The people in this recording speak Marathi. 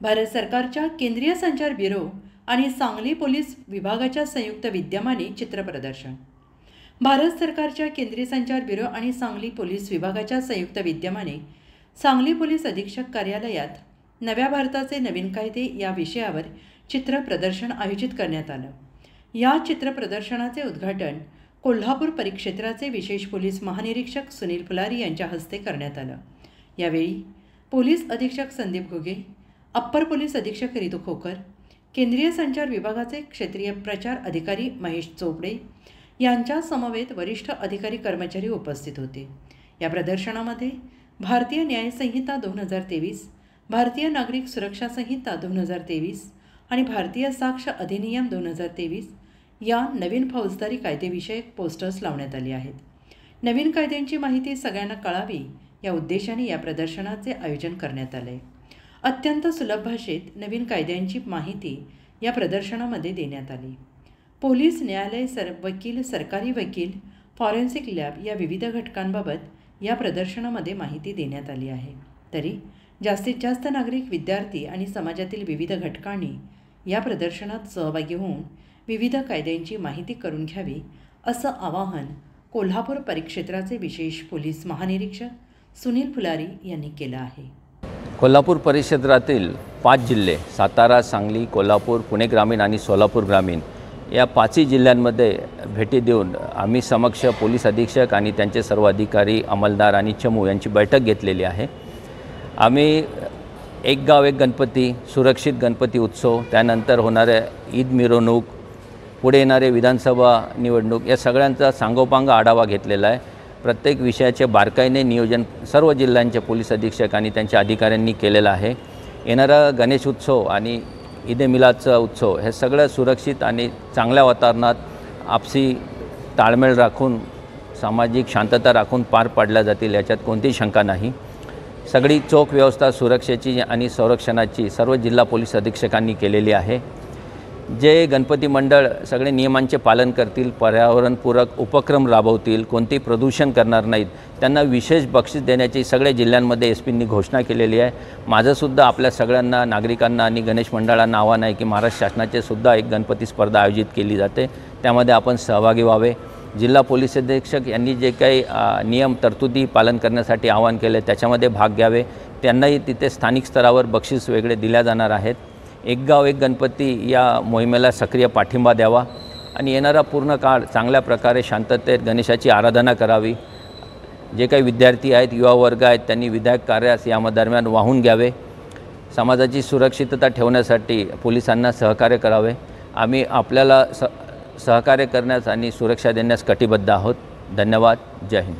भारत सरकारच्या केंद्रीय संचार ब्युरो आणि सांगली पोलीस विभागाच्या संयुक्त विद्यमाने चित्रप्रदर्शन। भारत सरकारच्या केंद्रीय संचार ब्युरो आणि सांगली पोलीस विभागाच्या संयुक्त विद्यमाने सांगली पोलीस अधीक्षक कार्यालयात नव्या भारताचे नवीन कायदे या विषयावर चित्रप्रदर्शन आयोजित करण्यात आलं। या चित्रप्रदर्शनाचे उद्घाटन कोल्हापूर परिक्षेत्राचे विशेष पोलीस महानिरीक्षक सुनील फुलारी यांच्या हस्ते करण्यात आलं। यावेळी पोलीस अधीक्षक संदीप घुगे, अप्पर पोलीस अधीक्षक रितू खोकर, केंद्रीय संचार विभागाचे क्षेत्रीय प्रचार अधिकारी महेश चोपडे यांच्या समवेत वरिष्ठ अधिकारी कर्मचारी उपस्थित होते। या प्रदर्शनामध्ये भारतीय न्याय संहिता 2023, भारतीय नागरिक सुरक्षा संहिता 2023 आणि भारतीय साक्ष अधिनियम 2023 या नवीन फौजदारी कायदेविषयक पोस्टर्स लावण्यात आली आहेत। नवीन कायद्यांची माहिती सगळ्यांना कळावी या उद्देशाने या प्रदर्शनाचे आयोजन करण्यात आले। अत्यंत सुलभ भाषेत नवीन कायद्यांची माहिती या प्रदर्शनामध्ये देण्यात आली। पोलीस, न्यायालय, वकील, सरकारी वकील, फॉरेन्सिक लॅब या विविध घटकांबाबत या प्रदर्शनामध्ये माहिती देण्यात आली आहे। तरी जास्तीत जास्त नागरिक, विद्यार्थी आणि समाजातील विविध घटकांनी या प्रदर्शनात सहभागी होऊन विविध कायद्यांची माहिती करून घ्यावी असं आवाहन कोल्हापूर परिक्षेत्राचे विशेष पोलीस महानिरीक्षक सुनील फुलारी यांनी केलं आहे। कोल्हापूर परिक्षेत्रातील 5 जिल्हे सातारा, सांगली, कोल्हापूर, पुणे ग्रामीण आणि सोलापूर ग्रामीण या 5 जिल्ह्यांमध्ये भेटी देऊन आम्ही समक्ष पोलीस अधीक्षक आणि त्यांचे सर्व अधिकारी, अंमलदार आणि चमू यांची बैठक घेतलेली आहे। आम्ही एक गाव एक गणपती, सुरक्षित गणपती उत्सव, त्यानंतर होणारे ईद मिरवणूक, पुढे येणारे विधानसभा निवडणूक या सगळ्यांचा सांगोपांग आढावा घेतलेला आहे। प्रत्येक विषयाचे बारकाईने नियोजन सर्व जिल्ह्यांचे पोलीस अधीक्षक आणि त्यांच्या अधिकाऱ्यांनी केलेलं आहे। येणारा गणेश उत्सव आणि ईद ए मिलादचा उत्सव हे सगळं सुरक्षित आणि चांगल्या वातावरणात आपसी ताळमेळ राखून, सामाजिक शांतता राखून पार पाडल्या जातील याच्यात कोणतीही शंका नाही। सगळी चोख व्यवस्था सुरक्षेची आणि संरक्षणाची सर्व जिल्हा पोलीस अधीक्षकांनी केलेली आहे। जे गणपती मंडळ सगळे नियमांचे पालन करतील, पर्यावरणपूरक उपक्रम राबवतील, कोणतेही प्रदूषण करणार नाहीत, त्यांना विशेष बक्षीस देण्याची सगळ्या जिल्ह्यांमध्ये एसपींनी घोषणा केलेली आहे। माझंसुद्धा आपल्या सगळ्यांना, नागरिकांना आणि गणेश मंडळांना आव्हान आहे की महाराष्ट्र शासनाचे सुद्धा एक गणपती स्पर्धा आयोजित केली जाते, त्यामध्ये आपण सहभागी व्हावे। जिल्हा पोलीस अधीक्षक यांनी जे काही नियम तरतुदी पालन करण्यासाठी आवाहन केले त्याच्यामध्ये भाग घ्यावे। त्यांनाही तिथे स्थानिक स्तरावर बक्षीस वेगळे दिल्या जाणार आहेत। एक गाव एक गणपती या मोहिमेला सक्रिय पाठिंबा द्यावा आणि येणारा पूर्ण काळ चांगल्या प्रकारे शांततेत गणेशाची आराधना करावी। जे काही विद्यार्थी आहेत, युवा वर्ग आहेत, त्यांनी विधायक कार्यास या दरम्यान वाहून घ्यावे। समाजाची सुरक्षितता ठेवण्यासाठी पोलिसांना सहकार्य करावे। आम्ही आपल्याला सहकार्य करण्यास आणि सुरक्षा देण्यास कटिबद्ध आहोत। धन्यवाद। जय हिंद।